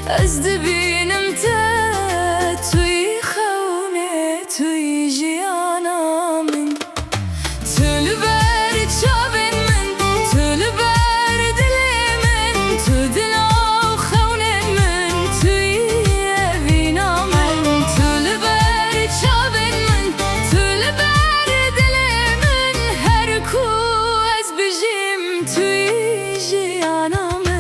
از دبینم تا توی خونه توی جیانا من تو لبر چاوین من تو لبر دل من تو دلا خونه من توی وینا من تو لبر چاوین من تو لبر دل من هر کو از بجیم توی جیانا من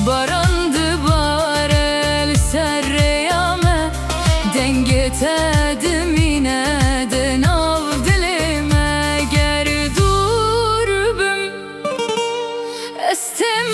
Barandı barel serreyame dengetedim yine de nav dilime ger durbüm estem